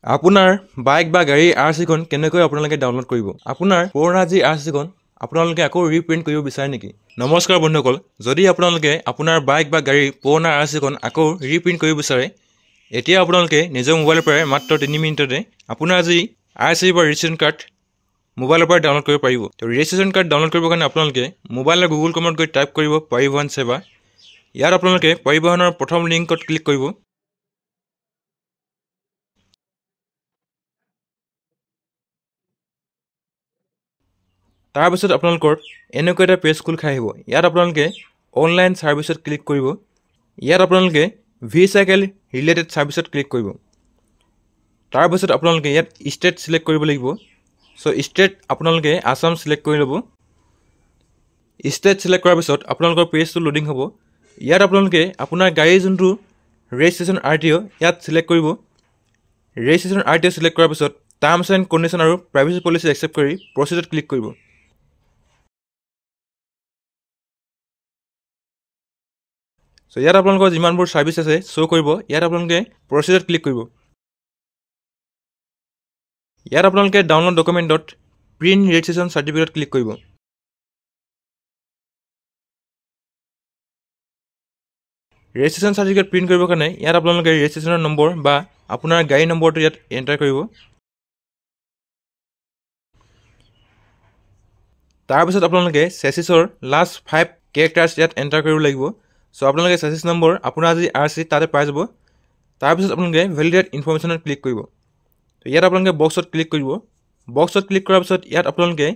আপোনাৰ বাইক বা গাড়ীৰ আৰচিখন কেনেকৈ আপোনালোকে ডাউনলোড কৰিব আপোনাৰ পুৰণা যি আৰচিখন আপোনালোকে আকৌ ৰিপ্ৰিন্ট কৰিব বিচাৰে নেকি নমস্কাৰ বন্ধুসকল যদি আপোনালোকে আপোনাৰ বাইক বা গাড়ীৰ পুৰণা আৰচিখন আকৌ ৰিপ্ৰিন্ট কৰিব বিচাৰে এতিয়া আপোনালোকে নিজৰ মোবাইলৰ পৰা মাত্ৰ 3 মিনিটতে আপোনাৰ যি আৰচি বা ৰেজিষ্ট্ৰেচন কাৰ্ড মোবাইলৰ পৰা ডাউনলোড কৰিব পাৰিব তো ৰেজিষ্ট্ৰেচন কাৰ্ড ডাউনলোড কৰিবৰ কাৰণে আপোনালোকে মোবাইলৰ গুগল ক্ৰমত গৈ টাইপ কৰিব পৰিবহন সেৱা ইয়াত আপোনালোকে পৰিবহনৰ প্ৰথম লিংকত ক্লিক কৰিব তাৰ পিছত আপোনালোকৰ এনেকৈ এটা পেজ খোল খাই আহিব ইয়াত আপোনালোকে অনলাইন সাৰ্ভিসত ক্লিক কৰিব ইয়াত আপোনালোকে ভি-সাইকেল ৰিলেটেড সাৰ্ভিসত ক্লিক কৰিব তাৰ পিছত আপোনালোকে ইয়াত ষ্টেট সিলেক্ট কৰিব লাগিব সো ষ্টেট আপোনালোকে আসাম সিলেক্ট কৰি ল'ব ষ্টেট সিলেক্ট কৰাৰ পিছত আপোনালোকৰ পেজটো লোডিং হ'ব ইয়াত আপোনালোকে আপোনাৰ গাড়ীৰ যোনটো ৰেজিষ্ট্ৰেচন আৰটিও ইয়াত সিলেক্ট কৰিব ৰেজিষ্ট্ৰেচন আৰটিও সিলেক্ট কৰাৰ পিছত টাৰ্মছ এণ্ড কণ্ডিশ্যন আৰু প্ৰাইভেচি পলিচি একচেপ্ট কৰি প্ৰচিডত ক্লিক কৰিব সো ইয়াত আপোনালোকৰ যিমানবোৰ সাৰ্ভিস আছে শো কৰিব ইয়াত আপোনালোকে প্ৰচিডত ক্লিক কৰিব ইয়াত আপোনালোকে ডাউনলোড ডকুমেন্টত প্ৰিন্ট ৰেজিষ্ট্ৰেচন সাৰ্টিফিকেট ক্লিক কৰিব ৰেজিষ্ট্ৰেচন সাৰ্টিফিকেট প্ৰিন্ট কৰিবৰ কাৰণে ইয়াত আপোনালোকে ৰেজিষ্ট্ৰেচনৰ নম্বৰ বা আপোনাৰ গাড়ী নম্বৰটো ইয়াত এন্টাৰ কৰিব তাৰ পিছত আপোনালোকে চেচিছৰ লাষ্ট 5 ক্যাৰেক্টাৰছ ইয়াত এন্টাৰ কৰিব লাগিব সো আপোনালোকে চেচিছ নম্বৰ আপোনাৰ যি আৰচি তাতে পাই যাব তাৰ পিছত আপোনালোকে ভ্যালিডেট ইনফৰমেশনত ক্লিক কৰিব তো ইয়াত আপোনালোকে বক্সত ক্লিক কৰিব বক্সত ক্লিক কৰাৰ পিছত ইয়াত আপোনালোকে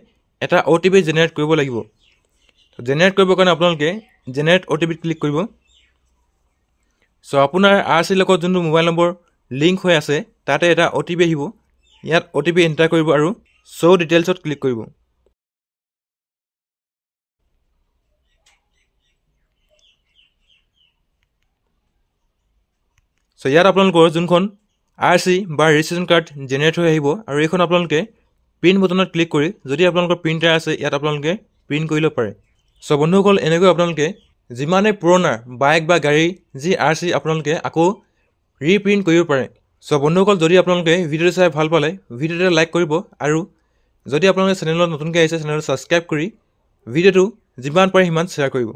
এটা ওটিপি জেনাৰেট কৰিব লাগিব তো জেনাৰেট কৰিবৰ কাৰণে আপোনালোকে জেনাৰেট ওটিপি ক্লিক কৰিব সো আপোনাৰ আৰচি লগত যোনটো মোবাইল নম্বৰ লিংক হৈ আছে তাতে এটা ওটিপি আহিব ইয়াত ওটিপি এন্টাৰ কৰিব আৰু শো ডিটেইলছত ক্লিক কৰিব সো ইয়াত আপোনালোকৰ যোনখন আৰচি বা ৰেজিষ্ট্ৰেচন কাৰ্ড জেনাৰেট হৈ আহিব আৰু এইখন আপোনালোকে প্ৰিন্ট বটনত ক্লিক কৰি যদি আপোনালোকৰ প্ৰিন্টাৰ আছে ইয়াত আপোনালোকে প্ৰিন্ট কৰি ল'ব পাৰে সো বন্ধুসকল এনেকৈ আপোনালোকে যিমানে পুৰণা বাইক বা গাড়ী যি আৰচি আপোনালোকে আকৌ ৰিপ্ৰিন্ট কৰিব পাৰে সো বন্ধুসকল যদি আপোনালোকে ভিডিওটো চাই ভাল পালে ভিডিওটো লাইক কৰিব আৰু যদি আপোনালোকে চেনেলত নতুনকৈ আহিছে চেনেলটো সাবস্ক্ৰাইব কৰি ভিডিওটো যিমান পাৰে সিমান শ্বেয়াৰ কৰিব